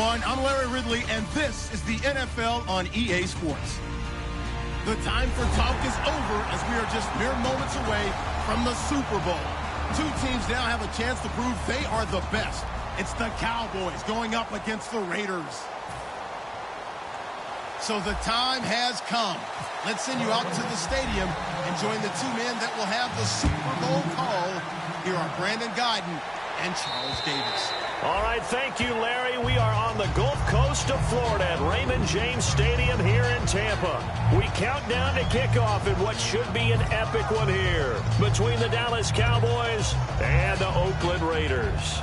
everyone. I'm Larry Ridley, and this is the NFL on EA Sports. The time for talk is over as we are just mere moments away from the Super Bowl. Two teams now have a chance to prove they are the best. It's the Cowboys going up against the Raiders. So the time has come. Let's send you out to the stadium and join the two men that will have the Super Bowl call. Here are Brandon Guyton and Charles Davis. All right, thank you, Larry. We are on the Gulf Coast of Florida at Raymond James Stadium here in Tampa. We count down to kickoff in what should be an epic one here between the Dallas Cowboys and the Oakland Raiders.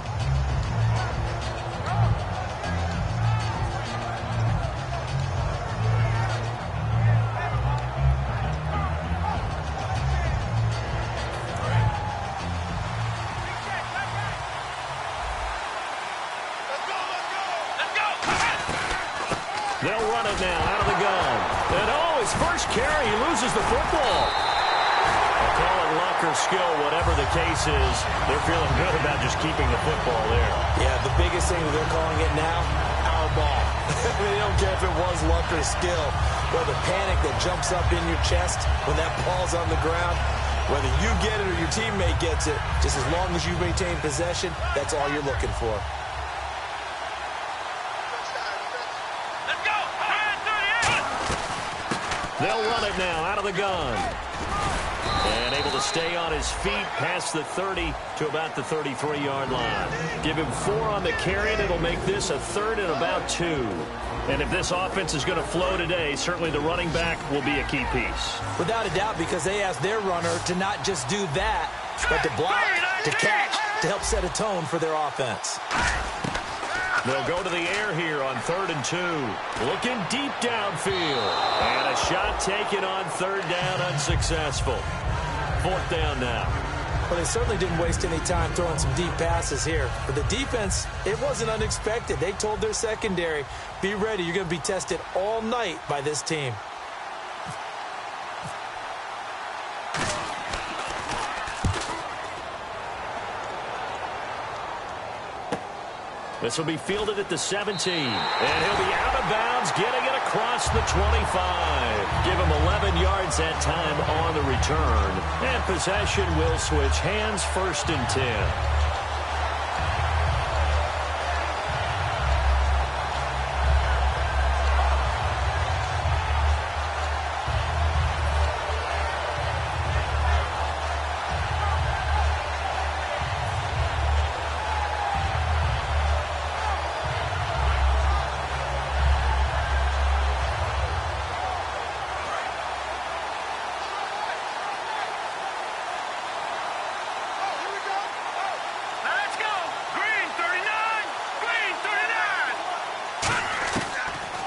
They'll run it now out of the gun. And oh, his first carry, he loses the football. I'll call it luck or skill, whatever the case is. They're feeling good about just keeping the football there. Yeah, the biggest thing that they're calling it now, our ball. They don't care if it was luck or skill. Well, the panic that jumps up in your chest when that ball's on the ground, whether you get it or your teammate gets it, just as long as you maintain possession, that's all you're looking for. They'll run it now out of the gun. And able to stay on his feet past the 30 to about the 33-yard line. Give him 4 on the carry, and it'll make this a 3rd and about 2. And if this offense is going to flow today, certainly the running back will be a key piece. Without a doubt, because they asked their runner to not just do that, but to block, to catch, to help set a tone for their offense. They'll go to the air here on 3rd and 2. Looking deep downfield. And a shot taken on 3rd down, unsuccessful. 4th down now. Well, they certainly didn't waste any time throwing some deep passes here. But the defense, it wasn't unexpected. They told their secondary, be ready. You're going to be tested all night by this team. This will be fielded at the 17. And he'll be out of bounds, getting it across the 25. Give him 11 yards that time on the return. And possession will switch hands, 1st and 10.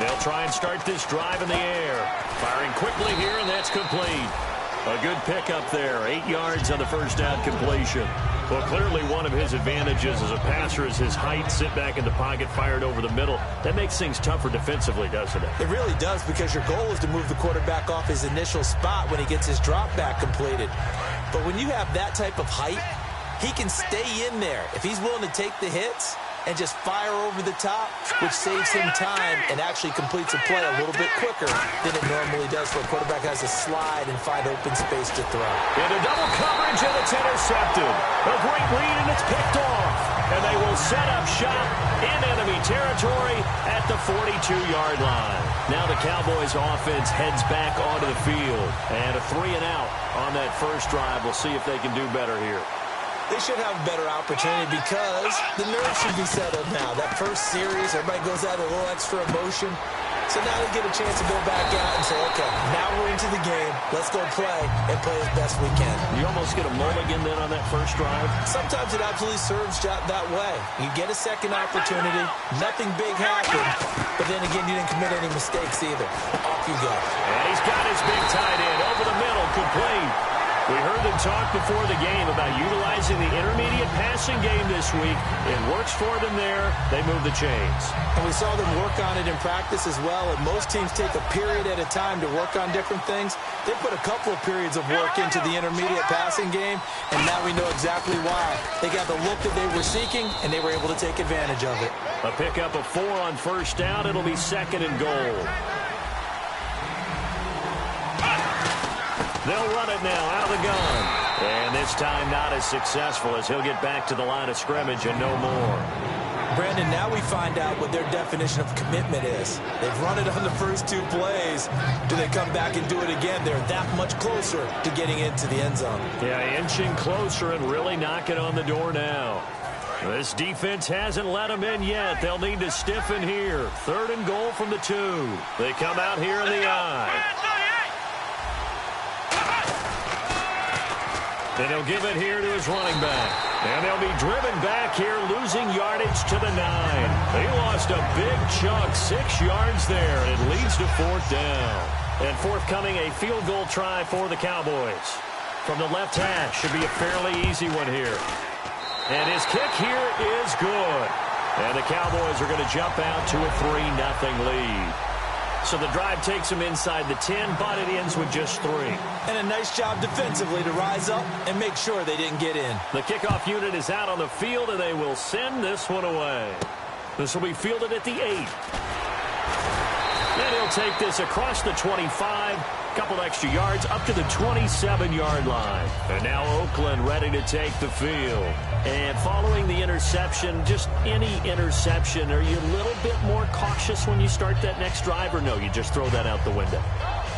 They'll try and start this drive in the air. Firing quickly here, and that's complete. A good pickup there. 8 yards on the 1st down completion. Well, clearly one of his advantages as a passer is his height. Sit back in the pocket, fired over the middle. That makes things tougher defensively, doesn't it? It really does, because your goal is to move the quarterback off his initial spot when he gets his drop back completed. But when you have that type of height, he can stay in there. If he's willing to take the hits and just fire over the top, which saves him time and actually completes a play a little bit quicker than it normally does, where a quarterback has to slide and find open space to throw. Into double coverage, and it's intercepted. A great read, and it's picked off. And they will set up shop in enemy territory at the 42-yard line. Now the Cowboys offense heads back onto the field. And a 3 and out on that first drive. We'll see if they can do better here. They should have a better opportunity because the nerves should be settled now. That first series, everybody goes out with a little extra emotion. So now they get a chance to go back out and say, okay, now we're into the game. Let's go play and play as best we can. You almost get a mulligan then on that first drive? Sometimes it absolutely serves that way. You get a second opportunity. Nothing big happened. But then again, you didn't commit any mistakes either. Off you go. And he's got his big tight end over the middle, complete. We heard them talk before the game about utilizing the intermediate passing game this week. It works for them there. They move the chains. And we saw them work on it in practice as well. And most teams take a period at a time to work on different things. They put a couple of periods of work into the intermediate passing game, and now we know exactly why. They got the look that they were seeking, and they were able to take advantage of it. A pickup of 4 on first down. It'll be 2nd and goal. They'll run it now out of the gun. And this time not as successful as he'll get back to the line of scrimmage and no more. Brandon, now we find out what their definition of commitment is. They've run it on the first 2 plays. Do they come back and do it again? They're that much closer to getting into the end zone. Yeah, inching closer and really knocking on the door now. This defense hasn't let them in yet. They'll need to stiffen here. 3rd and goal from the 2. They come out here in the eye. And he'll give it here to his running back. And they'll be driven back here, losing yardage to the 9. They lost a big chunk, 6 yards there, and it leads to 4th down. And forthcoming, a field goal try for the Cowboys. From the left hash, should be a fairly easy one here. And his kick here is good. And the Cowboys are going to jump out to a 3-0 lead. So the drive takes them inside the 10, but it ends with just 3. And a nice job defensively to rise up and make sure they didn't get in. The kickoff unit is out on the field, and they will send this one away. This will be fielded at the 8. And he'll take this across the 25, couple extra yards up to the 27-yard line. And now Oakland ready to take the field. And following the interception, just any interception, are you a little bit more cautious when you start that next drive, or no, you just throw that out the window?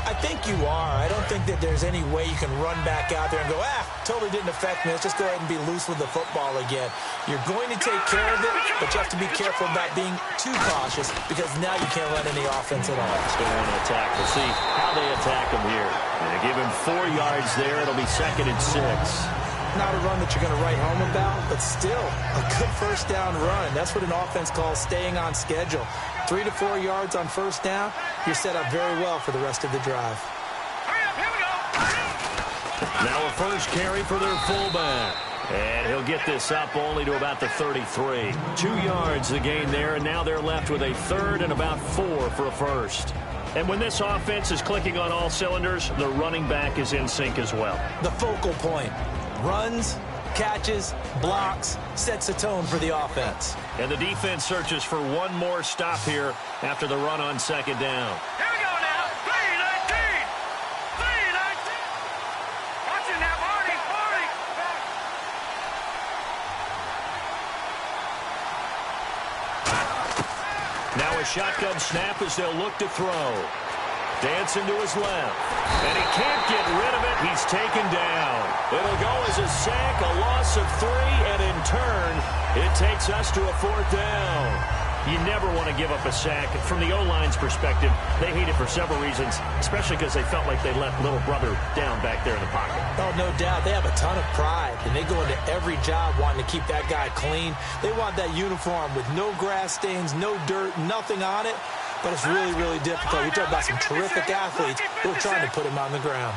I think you are. I don't think that there's any way you can run back out there and go, totally didn't affect me. Let's just go ahead and be loose with the football again. You're going to take care of it, but you have to be careful about being too cautious because now you can't run any offense at all. Still want to attack. We'll see how they attack him here. They give him 4 yards there. It'll be 2nd and 6. Not a run that you're going to write home about, but still a good first down run. That's what an offense calls staying on schedule. 3 to 4 yards on first down, you're set up very well for the rest of the drive. Now a first carry for their fullback. And he'll get this up only to about the 33. 2 yards the gain there, and now they're left with a 3rd and about 4 for a first. And when this offense is clicking on all cylinders, the running back is in sync as well. The focal point. Runs, catches, blocks, sets a tone for the offense. And the defense searches for one more stop here after the run on 2nd down. Here we go now. 3-19. 3-19. Watching that, Marty. Now a shotgun snap as they'll look to throw. Dancing to his left. And he can't get rid of it. He's taken down. It'll go as a sack, a loss of 3, and in turn, it takes us to a 4th down. You never want to give up a sack. From the O-line's perspective, they hate it for several reasons, especially because they felt like they let little brother down back there in the pocket. Oh, no doubt. They have a ton of pride, and they go into every job wanting to keep that guy clean. They want that uniform with no grass stains, no dirt, nothing on it. But it's really, really difficult. We talk about some terrific athletes who are trying to put him on the ground.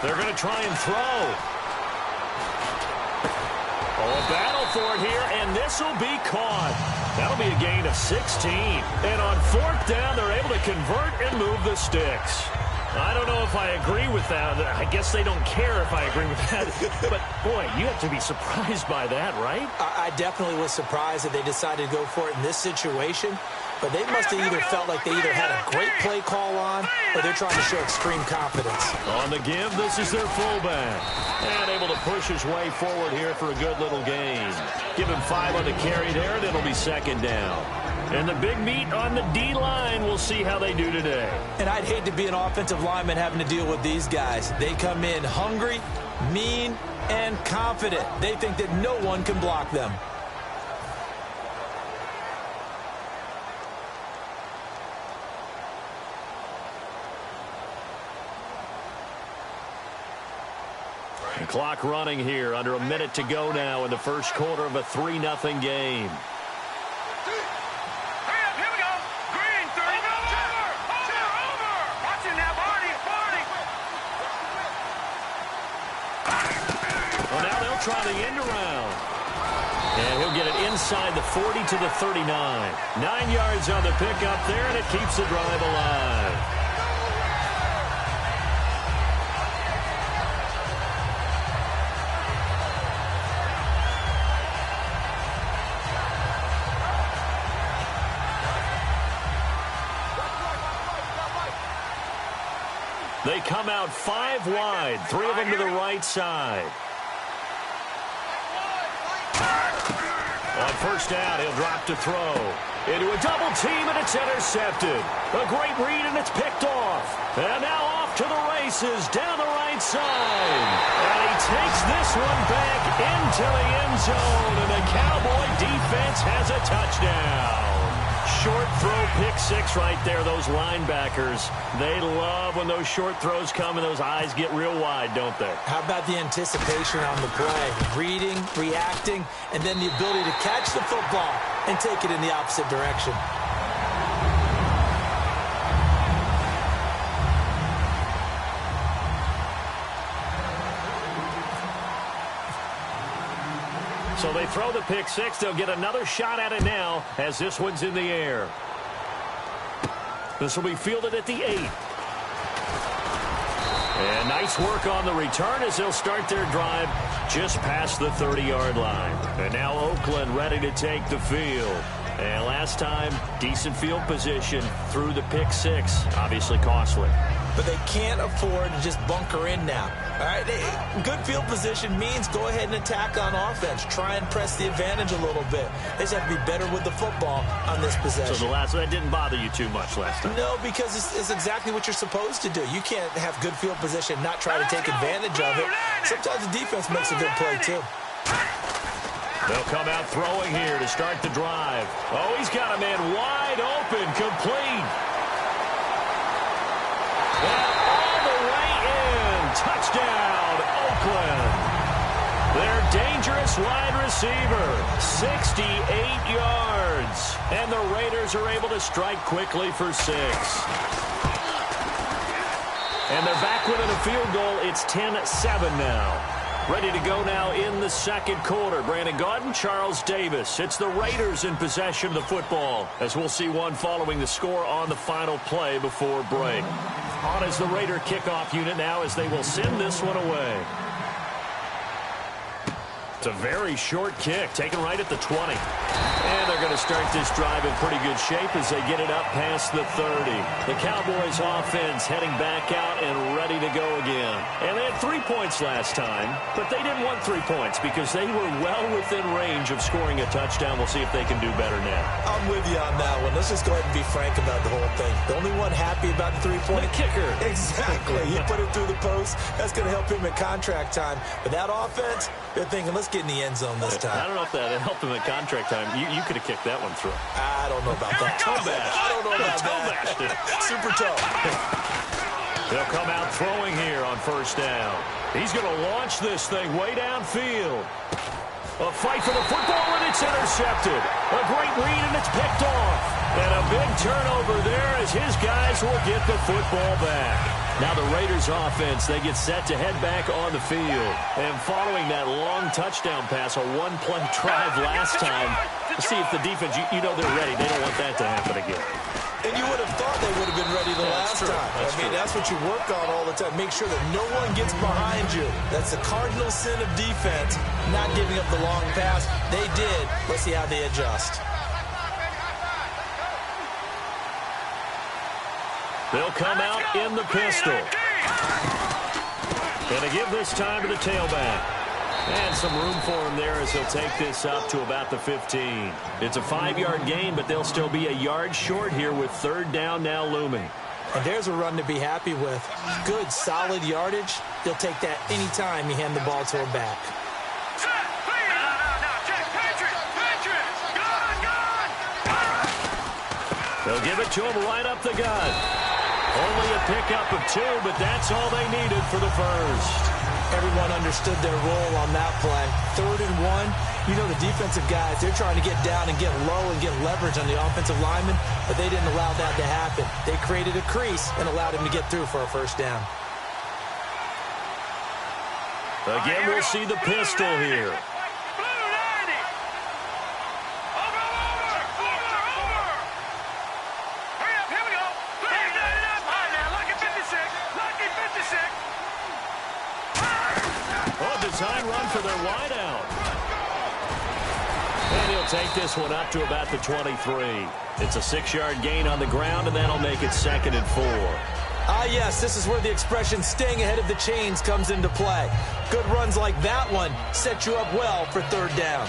They're going to try and throw. Oh, a battle for it here, and this will be caught. That'll be a gain of 16. And on 4th down, they're able to convert and move the sticks. I don't know if I agree with that. I guess they don't care if I agree with that. But, boy, you have to be surprised by that, right? I definitely was surprised that they decided to go for it in this situation. But they must have either felt like they either had a great play call on or they're trying to show extreme confidence. On the give, this is their fullback. And able to push his way forward here for a good little gain. Give him 5 on the carry there, and it'll be 2nd down. And the big meat on the D-line, we'll see how they do today. And I'd hate to be an offensive lineman having to deal with these guys. They come in hungry, mean, and confident. They think that no one can block them. The clock running here, under a minute to go now in the first quarter of a 3-0 game. try the end around. And he'll get it inside the 40 to the 39. 9 yards on the pickup there, and it keeps the drive alive. They come out 5 wide, 3 of them to the right side. On first down, he'll drop to throw. Into a double team, and it's intercepted. A great read, and it's picked off. And now off to the races down the right side. And he takes this one back into the end zone, and the Cowboy defense has a touchdown. Short throw, pick six right there. Those linebackers, they love when those short throws come and those eyes get real wide, don't they? How about the anticipation on the play? Reading, reacting, and then the ability to catch the football and take it in the opposite direction. So they throw the pick six. They'll get another shot at it now as this one's in the air. This will be fielded at the 8. And nice work on the return as they'll start their drive just past the 30-yard line. And now Oakland ready to take the field. And last time, decent field position through the pick six. Obviously costly. But they can't afford to just bunker in now. All right, good field position means go ahead and attack on offense. Try and press the advantage a little bit. They just have to be better with the football on this possession. So that didn't bother you too much last time? No, because it's exactly what you're supposed to do. You can't have good field position, not try to take advantage of it. Sometimes the defense makes a good play, too. They'll come out throwing here to start the drive. Oh, he's got a man wide open, complete. And all the way in. Touchdown, Oakland. Their dangerous wide receiver, 68 yards. And the Raiders are able to strike quickly for 6. And they're back within a field goal. It's 10-7 now. Ready to go now in the second quarter. Brandon Gaudin, Charles Davis. It's the Raiders in possession of the football, as we'll see one following the score on the final play before break. On as the Raider kickoff unit now as they will send this one away. It's a very short kick, taken right at the 20. And they're going to start this drive in pretty good shape as they get it up past the 30. The Cowboys offense heading back out and ready to go again. And they had 3 points last time, but they didn't want 3 points because they were well within range of scoring a touchdown. We'll see if they can do better now. I'm with you on that one. Let's just go ahead and be frank about the whole thing. The only one happy about the 3-point? The kicker. Exactly. He put it through the post. That's going to help him at contract time. But that offense, they're thinking, let's get in the end zone this time. I don't know if that helped him at contract time. You could have kicked that one through. I don't know about that. Toe bash. I don't know about that. Super toe. They'll come out throwing here on first down. He's going to launch this thing way downfield. A fight for the football, and it's intercepted. A great read, and it's picked off. And a big turnover there as his guys will get the football back. Now the Raiders offense, they get set to head back on the field. And following that long touchdown pass, a one-play drive last time, to see if the defense, you know they're ready. They don't want that to happen again. And you would have thought they would have been ready the last time. That's what you work on all the time. Make sure that no one gets behind you. That's the cardinal sin of defense, not giving up the long pass. They did. Let's see how they adjust. They'll come out in the pistol. Going to give this time to the tailback. And some room for him there as he'll take this up to about the 15. It's a 5-yard gain, but they'll still be a yard short here with third down now looming. And there's a run to be happy with. Good, solid yardage. They'll take that anytime you hand the ball to him back. They'll give it to him right up the gut. Only a pickup of 2, but that's all they needed for the first. Everyone understood their role on that play. 3rd and 1. You know the defensive guys, they're trying to get down and get low and get leverage on the offensive lineman, but they didn't allow that to happen. They created a crease and allowed him to get through for a first down. Again, we'll see the pistol here. Design run for their wideout. And he'll take this one up to about the 23. It's a 6-yard gain on the ground, and that'll make it 2nd and 4. Ah, yes, this is where the expression staying ahead of the chains comes into play. Good runs like that one set you up well for 3rd down.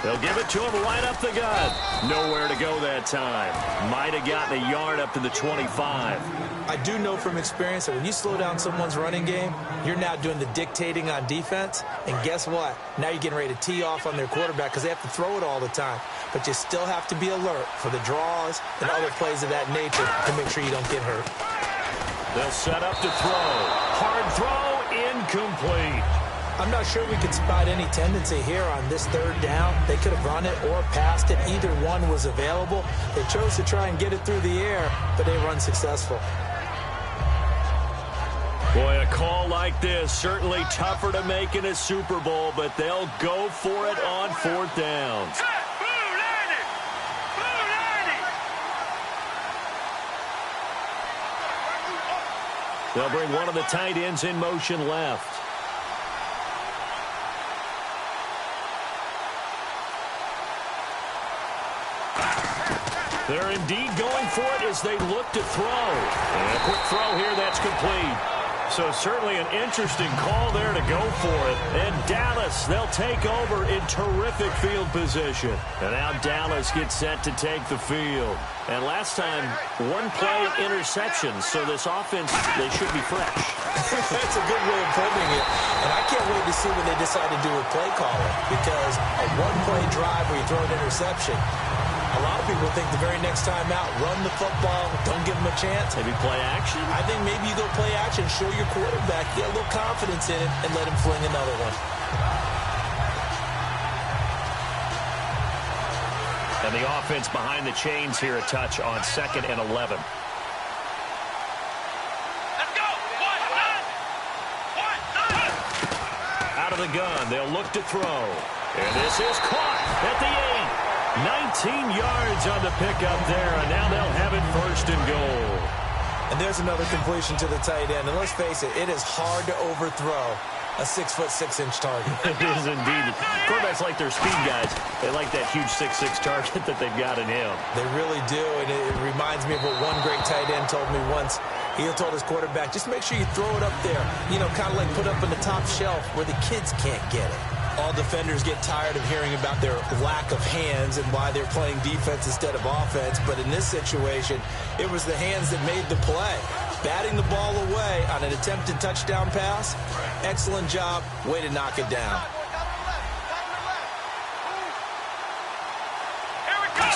They'll give it to him right up the gut. Nowhere to go that time. Might have gotten a yard up to the 25. I do know from experience that when you slow down someone's running game, you're now doing the dictating on defense. And guess what? Now you're getting ready to tee off on their quarterback because they have to throw it all the time. But you still have to be alert for the draws and other plays of that nature to make sure you don't get hurt. They'll set up to throw. Hard throw, incomplete. I'm not sure we could spot any tendency here on this 3rd down. They could have run it or passed it. Either one was available. They chose to try and get it through the air, but they were unsuccessful. Boy, a call like this, certainly tougher to make in a Super Bowl, but they'll go for it on 4th downs. They'll bring one of the tight ends in motion left. They're indeed going for it as they look to throw. And a quick throw here, that's complete. So certainly an interesting call there to go for it. And Dallas, they'll take over in terrific field position. And now Dallas gets set to take the field. And last time, 1-play interception. So this offense, they should be fresh. That's a good way of putting it. And I can't wait to see what they decide to do with play calling. Because a 1-play drive where you throw an interception, a lot of people think the very next time out, run the football, don't give them a chance. Maybe play action? I think maybe you go play action, show your quarterback, get a little confidence in it, and let him fling another one. And the offense behind the chains here, a touch on 2nd and 11. Let's go! Out of the gun, they'll look to throw. And this is caught at the 8. 19 yards on the pickup there, and now they'll have it 1st and goal. And there's another completion to the tight end. And let's face it is hard to overthrow a 6'6" target. It is indeed. Quarterbacks like their speed guys. They like that huge 6'6" target that they've got in him. They really do, and it reminds me of what one great tight end told me once. He told his quarterback, just make sure you throw it up there. You know, kind of like put up on the top shelf where the kids can't get it. All defenders get tired of hearing about their lack of hands and why they're playing defense instead of offense. But in this situation, it was the hands that made the play. Batting the ball away on an attempted touchdown pass. Excellent job. Way to knock it down.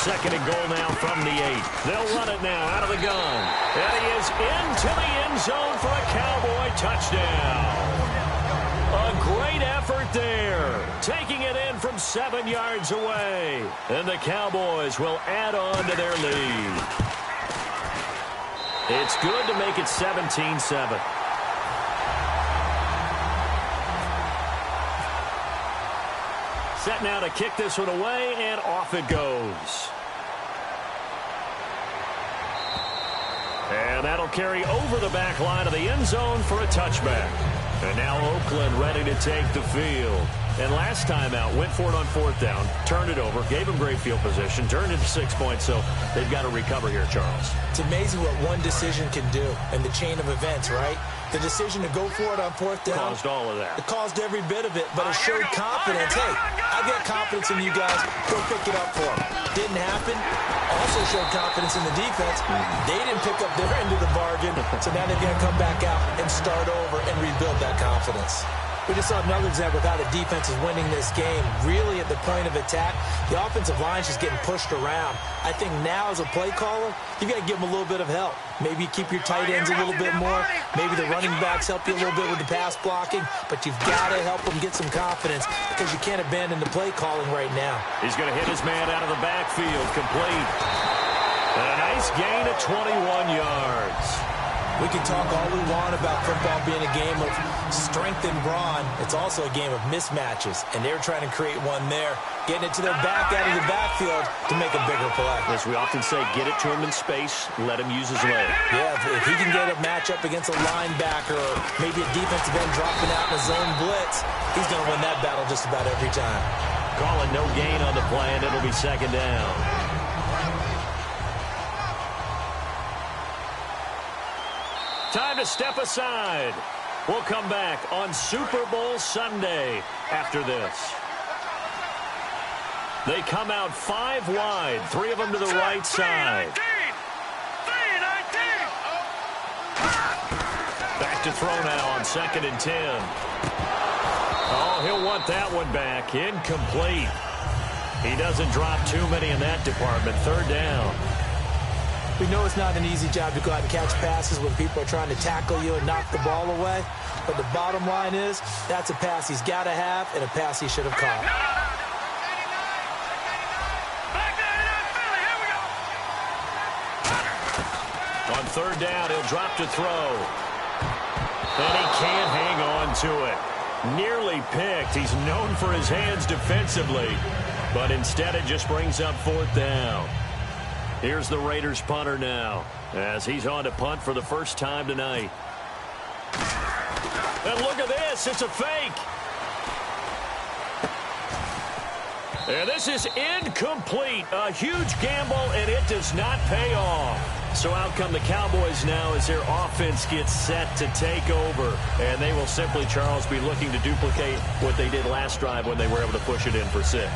2nd and goal now from the 8. They'll run it now out of the gun. And he is into the end zone for a Cowboy touchdown. A great effort there, taking it in from 7 yards away. And the Cowboys will add on to their lead. It's good to make it 17-7. Set now to kick this one away, and off it goes. And that'll carry over the back line of the end zone for a touchback. And now Oakland ready to take the field. And last time out, went for it on 4th down, turned it over, gave them great field position, turned it to 6 points, so they've got to recover here, Charles. It's amazing what one decision can do in the chain of events, right? The decision to go for it on 4th down. Caused all of that. It caused every bit of it, but it showed confidence. Hey, I got confidence in you guys. Go pick it up for them. Didn't happen. Also showed confidence in the defense. They didn't pick up their end of the bargain, so now they're going to come back out and start over and rebuild that confidence. We just saw another example of how the defense is winning this game. Really at the point of attack, the offensive line is just getting pushed around. I think now as a play caller, you've got to give them a little bit of help. Maybe you keep your tight ends a little bit more. Maybe the running backs help you a little bit with the pass blocking. But you've got to help them get some confidence because you can't abandon the play calling right now. He's going to hit his man out of the backfield, complete. And a nice gain of 21 yards. We can talk all we want about football being a game of strength and brawn. It's also a game of mismatches, and they're trying to create one there, getting it to their back out of the backfield to make a bigger play. As we often say, get it to him in space, let him use his leg. Yeah, if he can get a matchup against a linebacker or maybe a defensive end dropping out in a zone blitz, he's going to win that battle just about every time. Calling no gain on the play, and it'll be second down. Time to step aside. We'll come back on Super Bowl Sunday after this. They come out 5 wide, 3 of them to the right side. Back to throw now on 2nd and 10. Oh, he'll want that one back. Incomplete. He doesn't drop too many in that department. 3rd down. We know it's not an easy job to go out and catch passes when people are trying to tackle you and knock the ball away. But the bottom line is, that's a pass he's got to have and a pass he should have caught. On 3rd down, he'll drop to throw. And he can't hang on to it. Nearly picked. He's known for his hands defensively. But instead, it just brings up 4th down. Here's the Raiders punter now, as he's on to punt for the first time tonight. And look at this, it's a fake. And this is incomplete. A huge gamble, and it does not pay off. So out come the Cowboys now as their offense gets set to take over. And they will simply, Charles, be looking to duplicate what they did last drive when they were able to push it in for 6.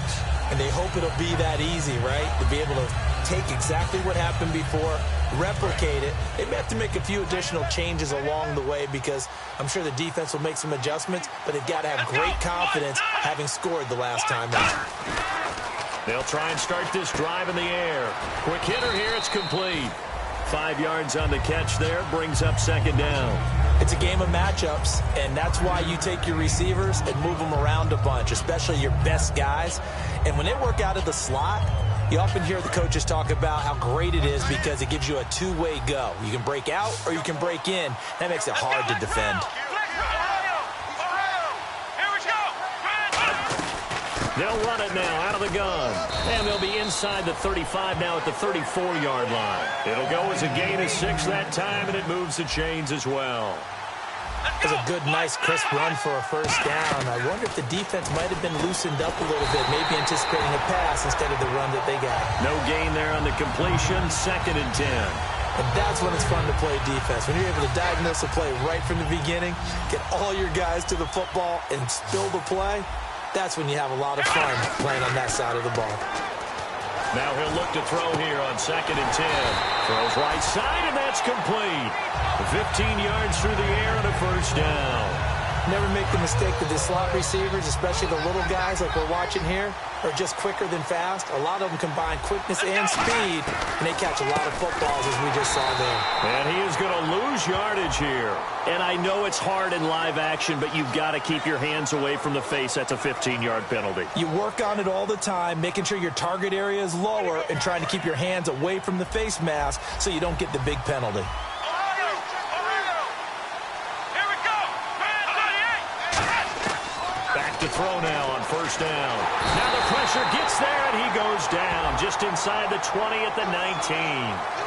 And they hope it'll be that easy, right? To be able to take exactly what happened before, replicate it. They may have to make a few additional changes along the way because I'm sure the defense will make some adjustments, but they've got to have great confidence having scored the last time out. They'll try and start this drive in the air. Quick hitter here, it's complete. 5 yards on the catch there, brings up 2nd down. It's a game of matchups, and that's why you take your receivers and move them around a bunch, especially your best guys. And when they work out of the slot, you often hear the coaches talk about how great it is because it gives you a two-way go. You can break out or you can break in. That makes it hard to defend. They'll run it now out of the gun. And they'll be inside the 35 now at the 34-yard line. It'll go as a gain of 6 that time, and it moves the chains as well. It was a good, nice, crisp run for a first down. I wonder if the defense might have been loosened up a little bit, maybe anticipating a pass instead of the run that they got. No gain there on the completion, 2nd and 10. And that's when it's fun to play defense. When you're able to diagnose a play right from the beginning, get all your guys to the football, and spill the play, that's when you have a lot of fun playing on that side of the ball. Now he'll look to throw here on 2nd and 10. Throws right side, and that's complete. 15 yards through the air and a first down. Never make the mistake that the slot receivers, especially the little guys like we're watching here, are just quicker than fast. A lot of them combine quickness and speed, and they catch a lot of footballs, as we just saw there. And he is going to lose yardage here. And I know it's hard in live action, but you've got to keep your hands away from the face. That's a 15-yard penalty. You work on it all the time, making sure your target area is lower and trying to keep your hands away from the face mask so you don't get the big penalty. To throw now on first down. Now the pressure gets there, and he goes down just inside the 20 at the 19.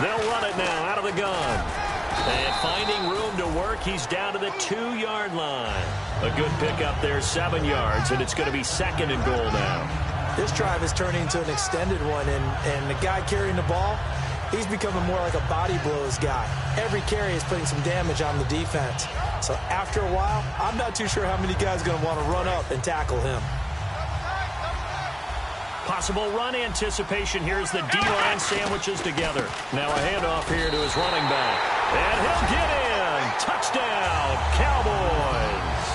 They'll run it now out of the gun. And finding room to work, he's down to the 2-yard line. A good pickup there, 7 yards, and it's going to be 2nd and goal now. This drive is turning into an extended one, and the guy carrying the ball, he's becoming more like a body blows guy. Every carry is putting some damage on the defense. So after a while, I'm not too sure how many guys are going to want to run up and tackle him. Possible run anticipation. Here's the D-line sandwiches together. Now a handoff here to his running back. And he'll get in. Touchdown, Cowboys.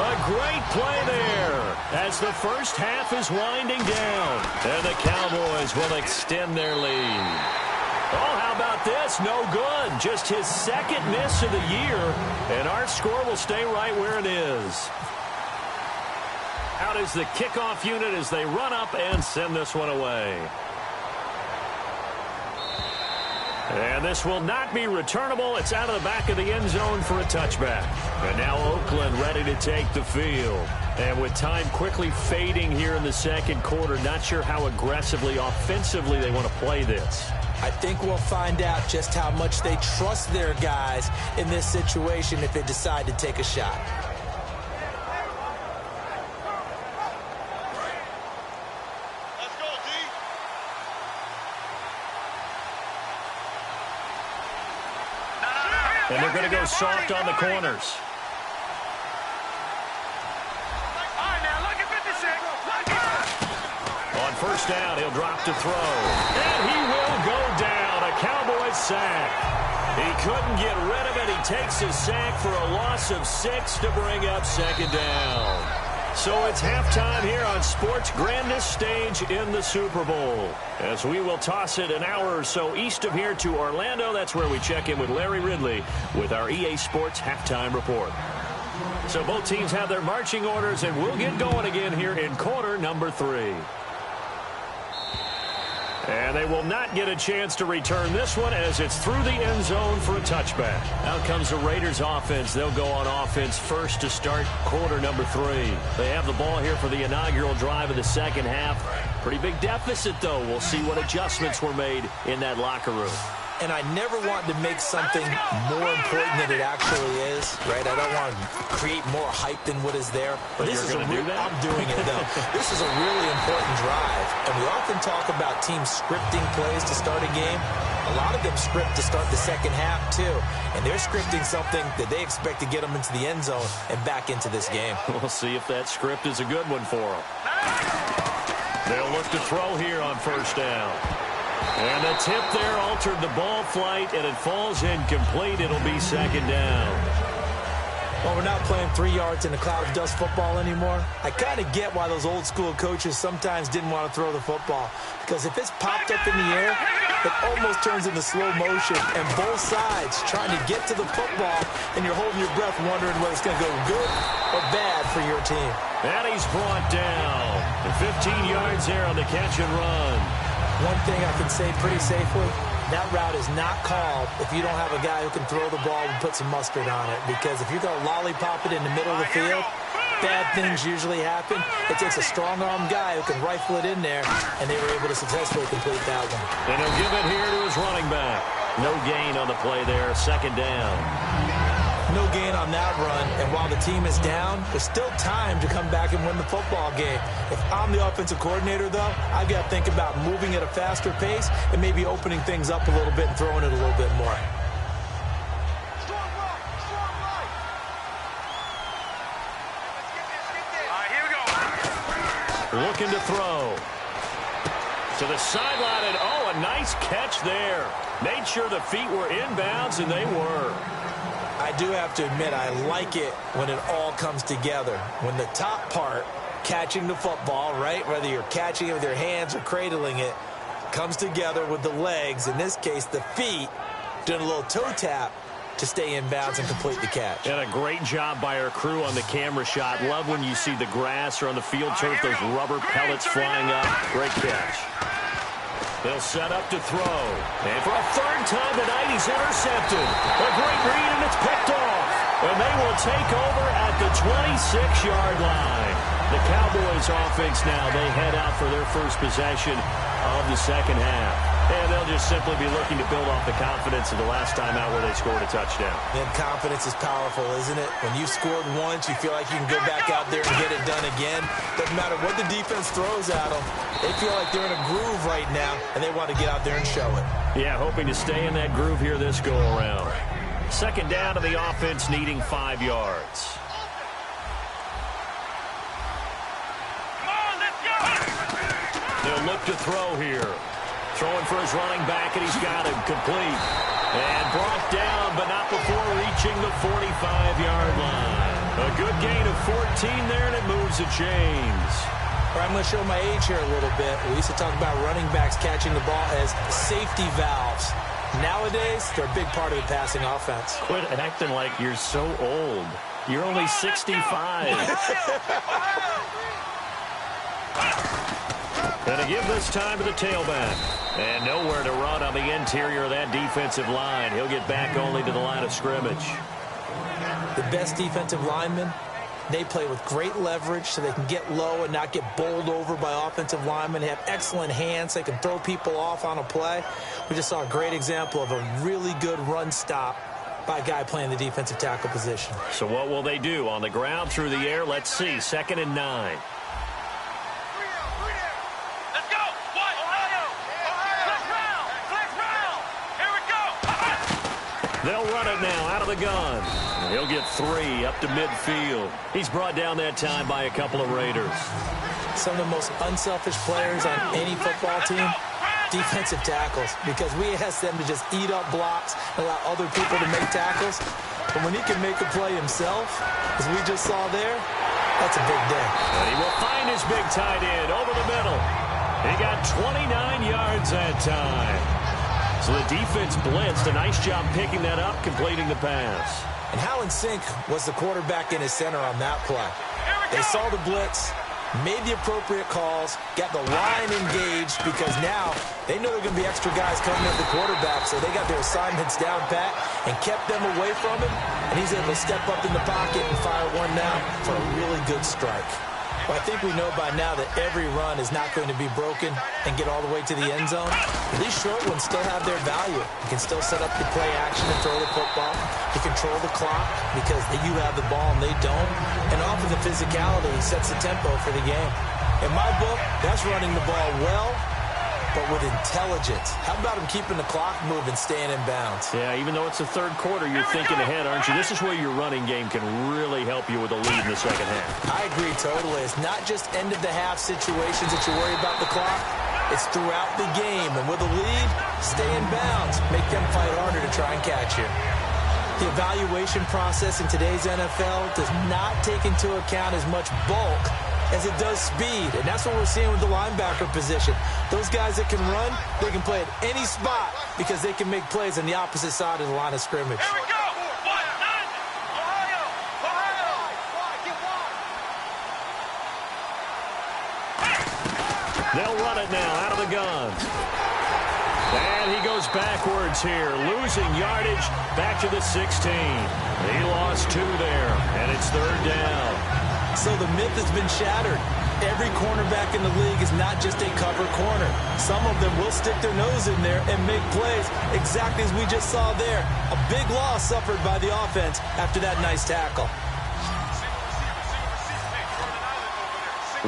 A great play there as the first half is winding down. And the Cowboys will extend their lead. Oh, how about this? No good. Just his second miss of the year. And our score will stay right where it is. Out is the kickoff unit as they run up and send this one away. And this will not be returnable. It's out of the back of the end zone for a touchback. And now Oakland ready to take the field. And with time quickly fading here in the second quarter, not sure how aggressively, offensively they want to play this. I think we'll find out just how much they trust their guys in this situation if they decide to take a shot. And they're going to go soft on the corners. On first down, he'll drop to throw. And he will go down. A Cowboys sack. He couldn't get rid of it. He takes his sack for a loss of 6 to bring up second down. So it's halftime here on sports' grandest stage in the Super Bowl. As we will toss it an hour or so east of here to Orlando. That's where we check in with Larry Ridley with our EA Sports halftime report. So both teams have their marching orders, and we'll get going again here in quarter number 3. And they will not get a chance to return this one as it's through the end zone for a touchback. Out comes the Raiders offense. They'll go on offense first to start quarter number 3. They have the ball here for the inaugural drive of the second half. Pretty big deficit, though. We'll see what adjustments were made in that locker room. And I never want to make something more important than it actually is, right? I don't want to create more hype than what is there. But this is I'm doing it, though. This is a really important drive. And we often talk about teams scripting plays to start a game. A lot of them script to start the second half, too. And they're scripting something that they expect to get them into the end zone and back into this game. We'll see if that script is a good one for them. They'll look to throw here on first down. And the tip there altered the ball flight, and it falls incomplete. It'll be second down. Well, we're not playing 3 yards in a cloud of dust football anymore. I kind of get why those old school coaches sometimes didn't want to throw the football. Because if it's popped up in the air, it almost turns into slow motion. And both sides trying to get to the football, and you're holding your breath wondering whether it's going to go good or bad for your team. And he's brought down. 15 yards there on the catch and run. One thing I can say pretty safely, that route is not called if you don't have a guy who can throw the ball and put some mustard on it. Because if you're going to lollipop it in the middle of the field, bad things usually happen. It takes a strong-arm guy who can rifle it in there, and they were able to successfully complete that one. And he'll give it here to his running back. No gain on the play there, second down. No gain on that run, and while the team is down, there's still time to come back and win the football game. If I'm the offensive coordinator, though, I've got to think about moving at a faster pace and maybe opening things up a little bit and throwing it a little bit more. Looking to throw. To the sideline, and oh, a nice catch there. Made sure the feet were inbounds, and they were. I do have to admit, I like it when it all comes together. When the top part, catching the football, right, whether you're catching it with your hands or cradling it, comes together with the legs, in this case the feet, doing a little toe tap to stay in bounds and complete the catch. And a great job by our crew on the camera shot. Love when you see the grass or on the field turf, those rubber pellets flying up. Great catch. They'll set up to throw. And for a third time tonight, he's intercepted. A great read, and it's picked off. And they will take over at the 26-yard line. The Cowboys offense now, they head out for their first possession of the second half. And they'll just simply be looking to build off the confidence of the last time out where they scored a touchdown. And confidence is powerful, isn't it? When you've scored once, you feel like you can go back out there and get it done again. Doesn't matter what what the defense throws at them, they feel like they're in a groove right now, and they want to get out there and show it. Yeah, hoping to stay in that groove here this go-around. Second down to the offense, needing 5 yards. They'll look to throw here. Throwing for his running back, and he's got him complete. And brought down, but not before reaching the 45-yard line. A good gain of 14 there, and it moves the chains. I'm going to show my age here a little bit. We used to talk about running backs catching the ball as safety valves. Nowadays, they're a big part of the passing offense. Quit acting like you're so old. You're only 65. And to give this time to the tailback. And nowhere to run on the interior of that defensive line. He'll get back only to the line of scrimmage. The best defensive linemen, they play with great leverage so they can get low and not get bowled over by offensive linemen. They have excellent hands. They can throw people off on a play. We just saw a great example of a really good run stop by a guy playing the defensive tackle position. So what will they do? On the ground, through the air? Let's see. 2nd and 9. They'll run it now out of the gun. He'll get 3 up to midfield. He's brought down that time by a couple of Raiders. Some of the most unselfish players on any football team, defensive tackles, because we ask them to just eat up blocks and allow other people to make tackles. But when he can make a play himself, as we just saw there, that's a big day. And he will find his big tight end over the middle. He got 29 yards that time. So the defense blitzed. A nice job picking that up, completing the pass. And how in sync was the quarterback in his center on that play? They saw the blitz, made the appropriate calls, got the line engaged, because now they know there are going to be extra guys coming at the quarterback, so they got their assignments down pat and kept them away from him, and he's able to step up in the pocket and fire one now for a really good strike. Well, I think we know by now that every run is not going to be broken and get all the way to the end zone. These short ones still have their value. You can still set up the play action and throw the football. You control the clock because you have the ball and they don't. And off of the physicality, he sets the tempo for the game. In my book, that's running the ball well, but with intelligence. How about him keeping the clock moving, staying in bounds? Yeah, even though it's the third quarter, you're thinking ahead, aren't you? This is where your running game can really help you with a lead in the second half. I agree totally. It's not just end-of-the-half situations that you worry about the clock. It's throughout the game. And with a lead, stay in bounds. Make them fight harder to try and catch you. The evaluation process in today's NFL does not take into account as much bulk as it does speed, and that's what we're seeing with the linebacker position. Those guys that can run, they can play at any spot because they can make plays on the opposite side of the line of scrimmage. Here we go! They'll run it now out of the gun. And he goes backwards here, losing yardage back to the 16. He lost 2 there, and it's 3rd down. So the myth has been shattered. Every cornerback in the league is not just a cover corner. Some of them will stick their nose in there and make plays exactly as we just saw there. A big loss suffered by the offense after that nice tackle.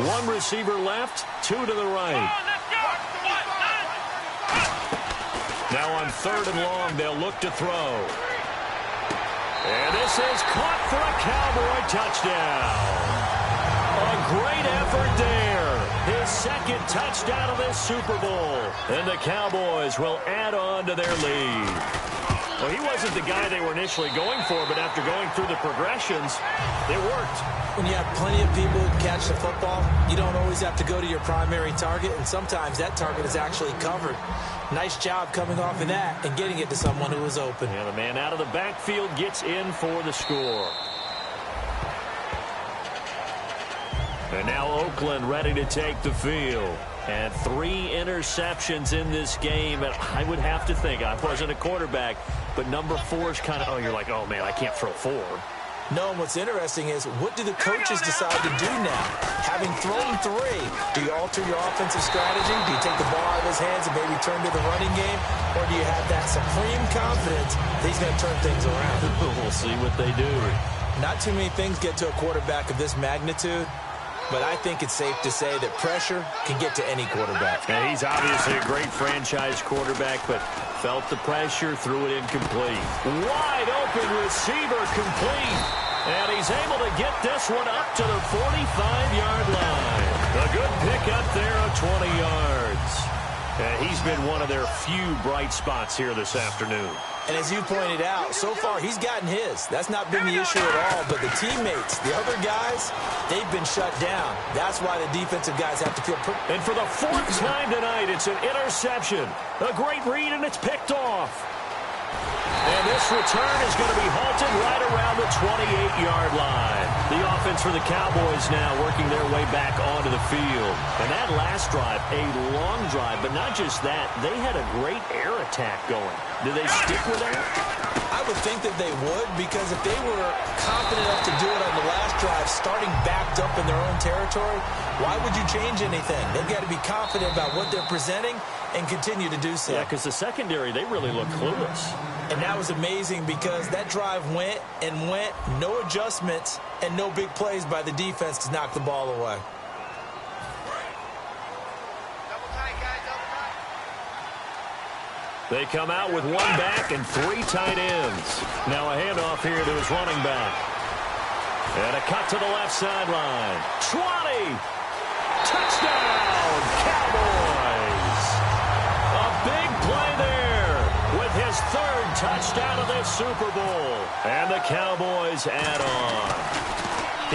1 receiver left, 2 to the right. Now on 3rd and long, they'll look to throw. And this is caught for a Cowboy touchdown. A great effort there. His 2nd touchdown of this Super Bowl. And the Cowboys will add on to their lead. Well, he wasn't the guy they were initially going for, but after going through the progressions, it worked. When you have plenty of people who catch the football, you don't always have to go to your primary target, and sometimes that target is actually covered. Nice job coming off of that and getting it to someone who was open. And the man out of the backfield gets in for the score. And now Oakland ready to take the field. And 3 interceptions in this game. And I would have to think, I wasn't a quarterback, but number 4 is kind of, oh, you're like, oh, man, I can't throw 4. No, and what's interesting is, what do the coaches decide to do now? Having thrown 3, do you alter your offensive strategy? Do you take the ball out of his hands and maybe turn to the running game? Or do you have that supreme confidence that he's going to turn things around? We'll see what they do. Not too many things get to a quarterback of this magnitude but I think it's safe to say that pressure can get to any quarterback. And he's obviously a great franchise quarterback, but felt the pressure, threw it incomplete. Wide open receiver complete. And he's able to get this one up to the 45-yard line. A good pickup there of 20 yards. And he's been one of their few bright spots here this afternoon. And as you pointed out, so far he's gotten his. That's not been the issue at all. But the teammates, the other guys, they've been shut down. That's why the defensive guys have to feel pretty. And for the fourth time tonight, it's an interception. A great read, and it's picked off. And this return is going to be halted right around the 28-yard line. The offense for the Cowboys now working their way back onto the field. And that last drive, a long drive, but not just that. They had a great air attack going. Do they stick with that? I would think that they would, because if they were confident enough to do it on the last drive, starting backed up in their own territory, why would you change anything? They've got to be confident about what they're presenting and continue to do so. Yeah, because the secondary, they really look clueless. And that was amazing because that drive went and went, no adjustments and no big plays by the defense to knock the ball away. They come out with one back and three tight ends. Now a handoff here to his running back. And a cut to the left sideline. 20! Touchdown, Cowboys! A big play there with his third touchdown of this Super Bowl. And the Cowboys add on.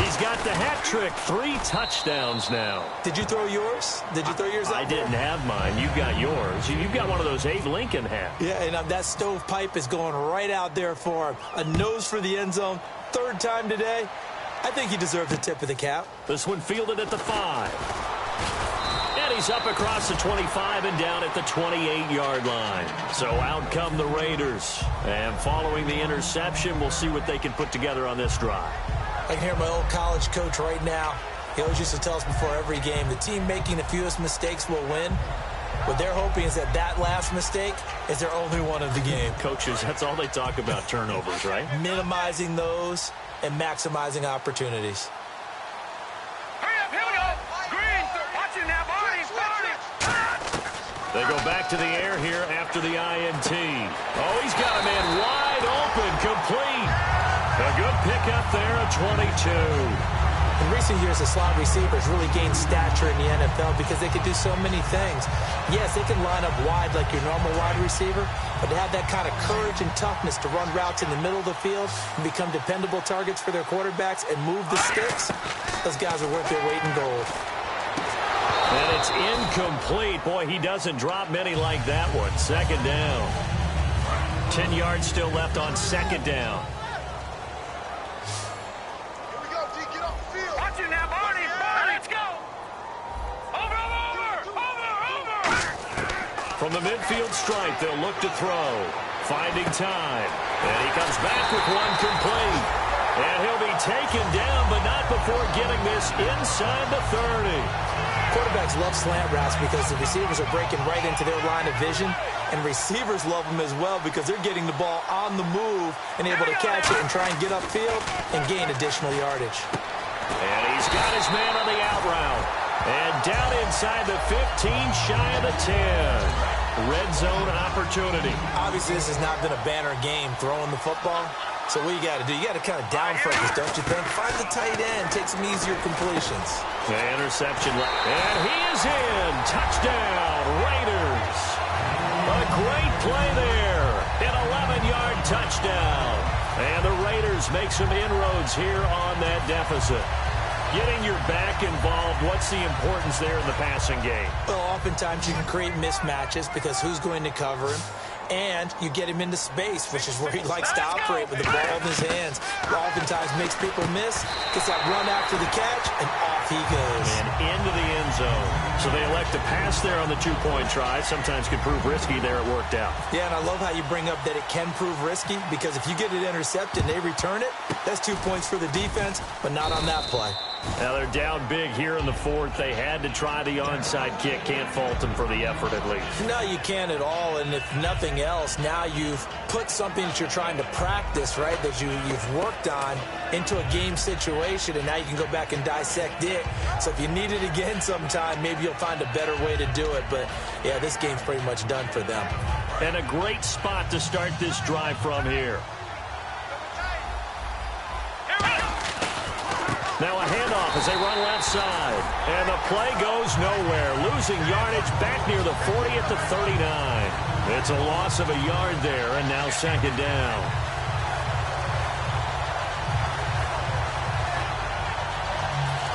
He's got the hat trick, 3 touchdowns now. Did you throw yours? Did you throw yours out? I didn't have mine. You got yours. You've got one of those Abe Lincoln hats. Yeah, and that stovepipe is going right out there for him. A nose for the end zone. Third time today. I think he deserves a tip of the cap. This one fielded at the 5. And he's up across the 25 and down at the 28-yard line. So out come the Raiders. And following the interception, we'll see what they can put together on this drive. I can hear my old college coach right now. He always used to tell us before every game, the team making the fewest mistakes will win. What they're hoping is that that last mistake is their only one of the game. Coaches, that's all they talk about, turnovers, right? Minimizing those and maximizing opportunities. Hurry up, here we go. Green, watching now, Barney. They go back to the air here after the INT. Oh, he's got a man wide open, complete. A good pickup there at 22. In recent years, the slot receivers really gained stature in the NFL because they could do so many things. Yes, they can line up wide like your normal wide receiver, but to have that kind of courage and toughness to run routes in the middle of the field and become dependable targets for their quarterbacks and move the sticks, those guys are worth their weight in gold. And it's incomplete. Boy, he doesn't drop many like that one. Second down. 10 yards still left on second down. From the midfield stripe, they'll look to throw. Finding time. And he comes back with one complete. And he'll be taken down, but not before getting this inside the 30. Quarterbacks love slant routes because the receivers are breaking right into their line of vision. And receivers love them as well because they're getting the ball on the move and able to catch it and try and get upfield and gain additional yardage. And he's got his man on the out route. And down inside the 15, shy of the 10. Red zone opportunity. Obviously, this has not been a banner game throwing the football. So what you got to do, you got to kind of down focus, don't you think? Find the tight end, take some easier completions. The interception. And he is in. Touchdown, Raiders. A great play there. An 11-yard touchdown. And the Raiders make some inroads here on that deficit. Getting your back involved, what's the importance there in the passing game? Well, oftentimes you can create mismatches because who's going to cover him? And you get him into space, which is where he likes to operate with the ball in his hands. Oftentimes makes people miss, gets that run after the catch, and off he goes. And into the end zone. So they elect to pass there on the two-point try. Sometimes could prove risky there. It worked out. Yeah, and I love how you bring up that it can prove risky because if you get it intercepted and they return it, that's 2 points for the defense, but not on that play. Now they're down big here in the fourth. They had to try the onside kick. Can't fault them for the effort at least. No, you can't at all. And if nothing else, now you've put something that you're trying to practice, right, that you've worked on into a game situation, and now you can go back and dissect it. So if you need it again sometime, maybe you'll find a better way to do it. But, yeah, this game's pretty much done for them. And a great spot to start this drive from here. Now a handoff as they run left side. And the play goes nowhere. Losing yardage back near the 40 at the 39. It's a loss of a yard there, and now second down.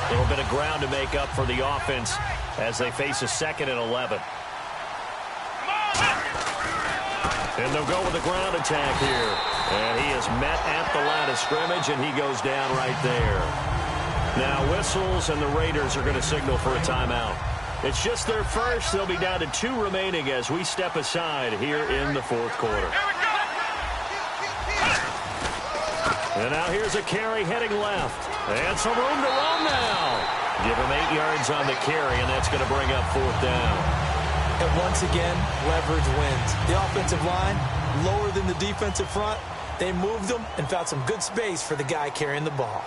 A little bit of ground to make up for the offense as they face a 2nd and 11. And they'll go with a ground attack here. And he is met at the line of scrimmage, and he goes down right there. Now whistles, and the Raiders are going to signal for a timeout. It's just their first. They'll be down to 2 remaining as we step aside here in the fourth quarter. And now here's a carry heading left. And some room to run now. Give him 8 yards on the carry, and that's going to bring up 4th down. And once again, leverage wins. The offensive line, lower than the defensive front. They moved them and found some good space for the guy carrying the ball.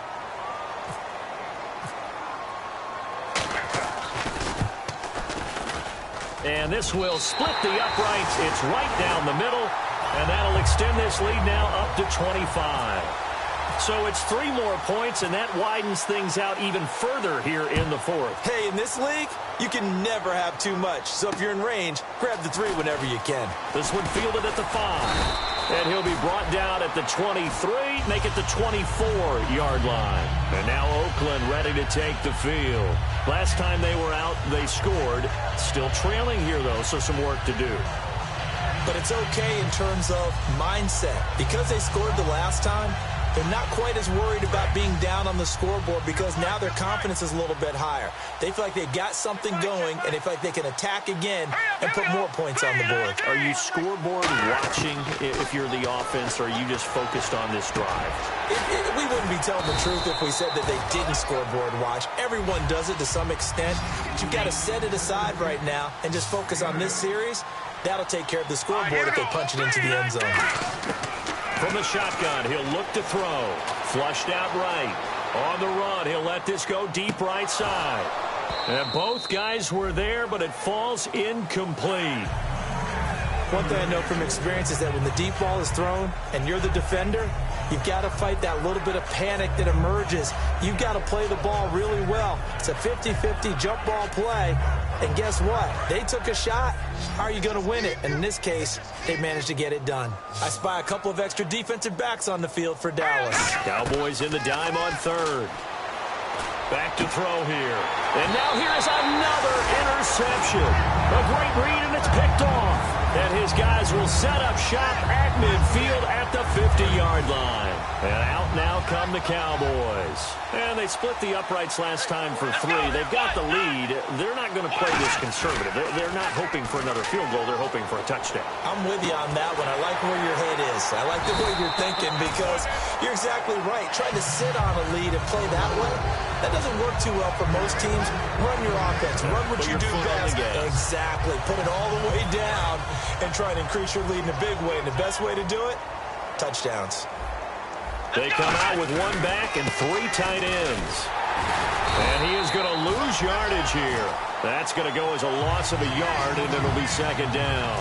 And this will split the uprights. It's right down the middle, and that'll extend this lead now up to 25. So it's 3 more points, and that widens things out even further here in the fourth. Hey, in this league, you can never have too much. So if you're in range, grab the 3 whenever you can. This one fielded at the 5. And he'll be brought down at the 23, make it the 24-yard line. And now Oakland ready to take the field. Last time they were out, they scored. Still trailing here, though, so some work to do. But it's okay in terms of mindset. Because they scored the last time, they're not quite as worried about being down on the scoreboard because now their confidence is a little bit higher. They feel like they've got something going, and they feel like they can attack again and put more points on the board. Are you scoreboard watching if you're the offense, or are you just focused on this drive? We wouldn't be telling the truth if we said that they didn't scoreboard watch. Everyone does it to some extent. But you've got to set it aside right now and just focus on this series. That'll take care of the scoreboard if they punch it into the end zone. From the shotgun, he'll look to throw. Flushed out right. On the run, he'll let this go deep right side. And both guys were there, but it falls incomplete. One thing I know from experience is that when the deep ball is thrown and you're the defender, you've got to fight that little bit of panic that emerges. You've got to play the ball really well. It's a 50-50 jump ball play. And guess what? They took a shot. How are you going to win it? And in this case, they managed to get it done. I spy a couple of extra defensive backs on the field for Dallas. Cowboys in the dime on 3rd. Back to throw here. And now here's another interception. A great read, and it's picked off. And his guys will set up shop at midfield at the 50-yard line. And out now come the Cowboys. And they split the uprights last time for 3. They've got the lead. They're not going to play this conservative. They're not hoping for another field goal. They're hoping for a touchdown. I'm with you on that one. I like where your head is. I like the way you're thinking because you're exactly right. Trying to sit on a lead and play that way, that doesn't work too well for most teams. Run your offense. Run what you do best. Exactly. Put it all the way down and try and increase your lead in a big way. And the best way to do it, touchdowns. They come out with 1 back and 3 tight ends. And he is going to lose yardage here. That's going to go as a loss of a yard, and it'll be 2nd down.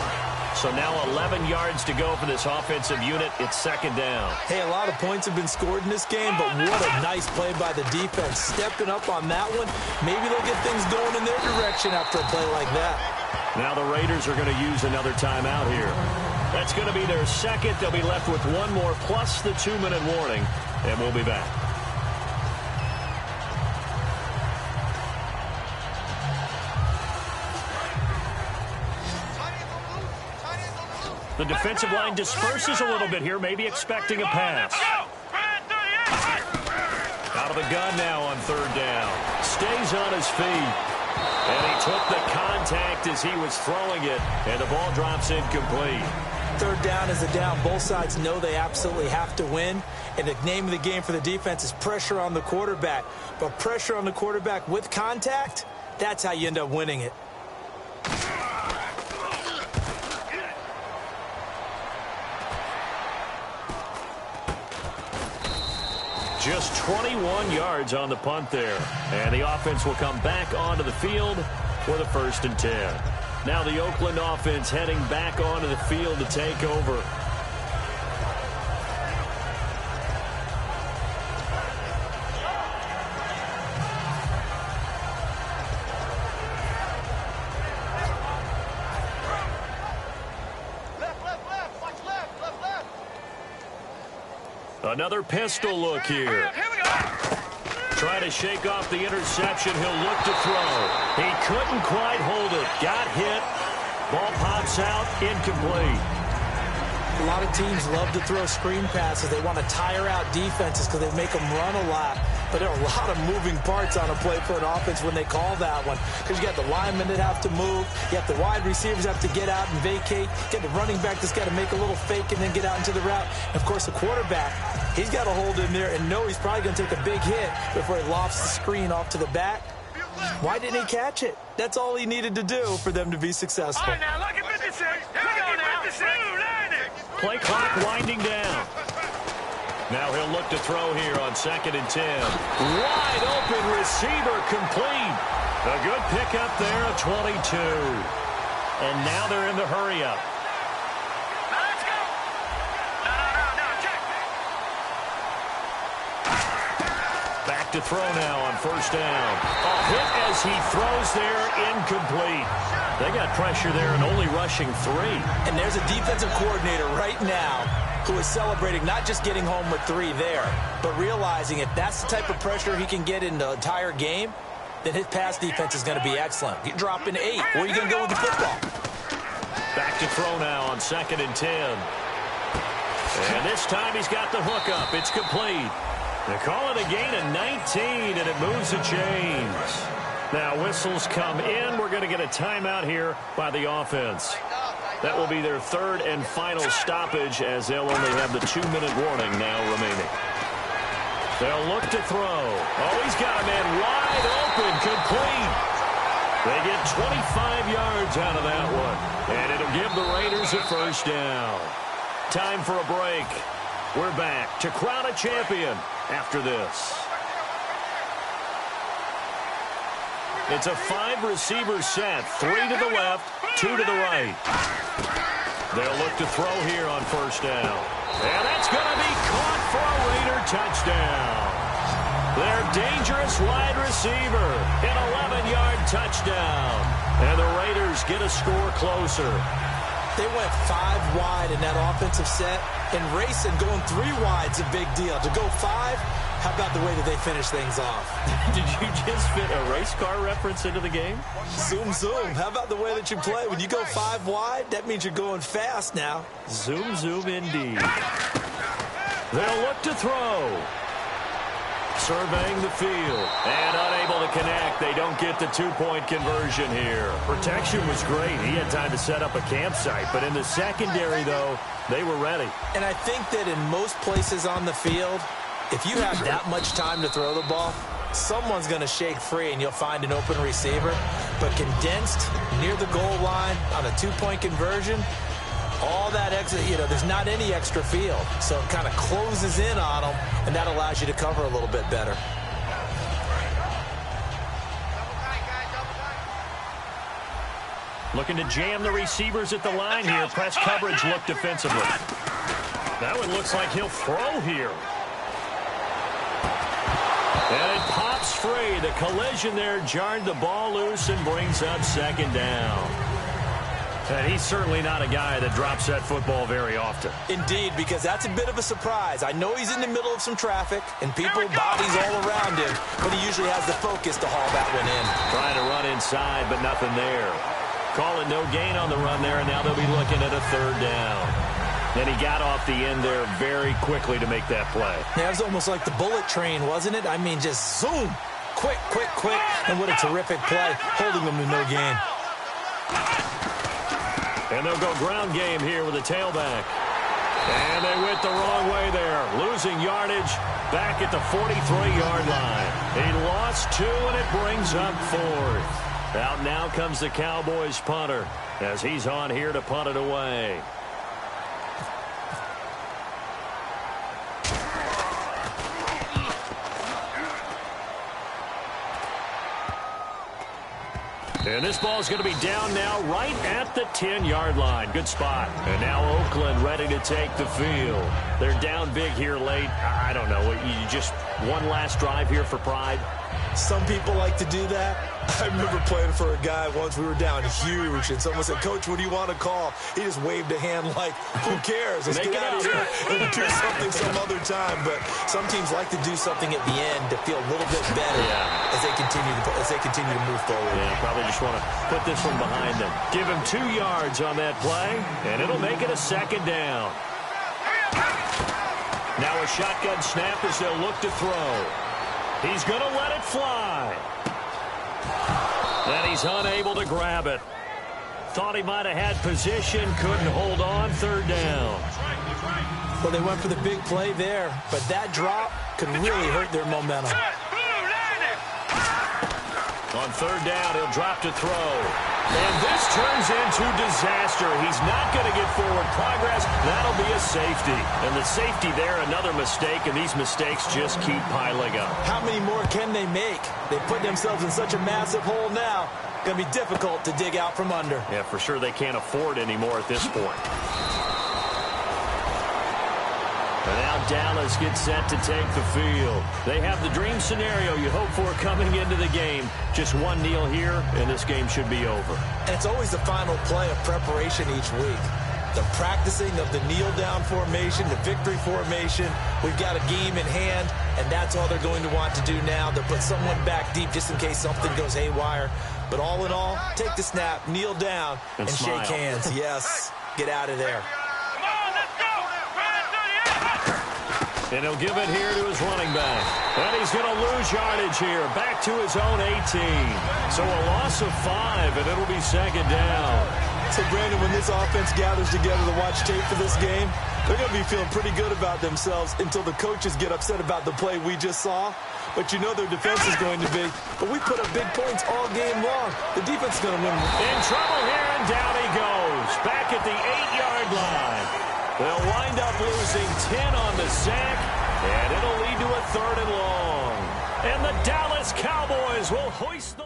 So now 11 yards to go for this offensive unit. It's 2nd down. Hey, a lot of points have been scored in this game, but what a nice play by the defense. Stepping up on that one. Maybe they'll get things going in their direction after a play like that. Now the Raiders are going to use another timeout here. That's going to be their 2nd. They'll be left with 1 more plus the 2-minute warning, and we'll be back. The defensive line disperses a little bit here, maybe expecting a pass. Out of the gun now on 3rd down. Stays on his feet. And he took the contact as he was throwing it, and the ball drops incomplete. third down is a down. Both sides know they absolutely have to win. And the name of the game for the defense is pressure on the quarterback. But pressure on the quarterback with contact, that's how you end up winning it. Just 21 yards on the punt there. And the offense will come back onto the field for the 1st and 10. Now the Oakland offense heading back onto the field to take over. Another pistol look here. Trying to shake off the interception. He'll look to throw. He couldn't quite hold it. Got hit. Ball pops out. Incomplete. A lot of teams love to throw screen passes. They want to tire out defenses because they make them run a lot. But there are a lot of moving parts on a play for an offense when they call that one. Because you got the linemen that have to move. You have the wide receivers have to get out and vacate. You got the running back that's got to make a little fake and then get out into the route. And, of course, the quarterback, he's got to hold in there and know he's probably going to take a big hit before he lofts the screen off to the back. Why didn't he catch it? That's all he needed to do for them to be successful. All right, now, look at 56. Here we go now. 56. Play clock winding down. Now he'll look to throw here on 2nd and 10. Wide open receiver complete. A good pickup there of 22. And now they're in the hurry-up. Now let's go. No, check. Back to throw now on 1st down. A hit as he throws there, incomplete. They got pressure there and only rushing 3. And there's a defensive coordinator right now who is celebrating not just getting home with 3 there, but realizing if that's the type of pressure he can get in the entire game, then his pass defense is going to be excellent. You're dropping 8. Where are you going to go with the football? Back to throw now on 2nd and 10. And this time he's got the hook up. It's complete. They call it a gain of 19, and it moves the chains. Now whistles come in. We're going to get a timeout here by the offense. That will be their 3rd and final stoppage, as they'll only have the 2-minute warning now remaining. They'll look to throw. Oh, he's got a man wide open, complete. They get 25 yards out of that one, and it'll give the Raiders a 1st down. Time for a break. We're back to crown a champion after this. It's a 5-receiver set, 3 to the left, 2 to the right. They'll look to throw here on 1st down. And that's going to be caught for a Raider touchdown. Their dangerous wide receiver, an 11-yard touchdown. And the Raiders get a score closer. They went 5 wide in that offensive set, and racing going 3 wide's a big deal. To go 5, how about the way that they finish things off? Did you just fit a race car reference into the game? Zoom, zoom. How about the way that you play? When you go 5 wide, that means you're going fast now. Zoom, zoom indeed. They'll look to throw. Surveying the field. And unable to connect. They don't get the 2-point conversion here. Protection was great. He had time to set up a campsite. But in the secondary, though, they were ready. And I think that in most places on the field, if you have that much time to throw the ball, someone's going to shake free and you'll find an open receiver. But condensed near the goal line on a 2-point conversion, all that extra, there's not any extra field. So it kind of closes in on them, and that allows you to cover a little bit better. Looking to jam the receivers at the line here. Press coverage look defensively. That one looks like he'll throw here. And it pops free. The collision there jarred the ball loose and brings up 2nd down. And he's certainly not a guy that drops that football very often. Indeed, because that's a bit of a surprise. I know he's in the middle of some traffic and people, bodies all around him, but he usually has the focus to haul that one in. Trying to run inside, but nothing there. Calling no gain on the run there, and now they'll be looking at a 3rd down. And he got off the end there very quickly to make that play. Yeah, it was almost like the bullet train, wasn't it? I mean, just zoom. Quick, quick, quick. And what a terrific play, holding them to no gain. And they'll go ground game here with a tailback. And they went the wrong way there, losing yardage back at the 43-yard line. He lost 2, and it brings up 4th. Out now comes the Cowboys punter as he's on here to punt it away. And this ball is going to be down now right at the 10-yard line. Good spot. And now Oakland ready to take the field. They're down big here late. I don't know. You just one last drive here for pride? Some people like to do that. I remember playing for a guy once. We were down huge, and someone said, "Coach, what do you want to call?" He just waved a hand like, "Who cares? Let's get out of here and do something some other time." But some teams like to do something at the end to feel a little bit better as they continue to move forward. Yeah, probably just want to put this one behind them. Give him 2 yards on that play, and it'll make it a 2nd down. Now a shotgun snap as they'll look to throw. He's going to let it fly. And he's unable to grab it. Thought he might have had position, couldn't hold on. 3rd down. Well, they went for the big play there, but that drop could really hurt their momentum. On 3rd down, he'll drop to throw. And this turns into disaster. He's not going to get forward progress. That'll be a safety. And the safety there, another mistake, and these mistakes just keep piling up. How many more can they make? They put themselves in such a massive hole now. Going to be difficult to dig out from under. Yeah, for sure they can't afford anymore at this point. And now Dallas gets set to take the field. They have the dream scenario you hope for coming into the game. Just one kneel here, and this game should be over. And it's always the final play of preparation each week. The practicing of the kneel-down formation, the victory formation. We've got a game in hand, and that's all they're going to want to do now. They'll put someone back deep just in case something goes haywire. But all in all, take the snap, kneel down, and shake hands. Yes, get out of there. And he'll give it here to his running back. And he's going to lose yardage here. Back to his own 18. So a loss of 5, and it'll be 2nd down. So, Brandon, when this offense gathers together to watch tape for this game, they're going to be feeling pretty good about themselves until the coaches get upset about the play we just saw. But you know their defense is going to be. But we put up big points all game long. The defense is going to win. In trouble here, and down he goes. Back at the 8-yard line. They'll wind up losing 10 on the sack, and it'll lead to a 3rd and long. And the Dallas Cowboys will hoist the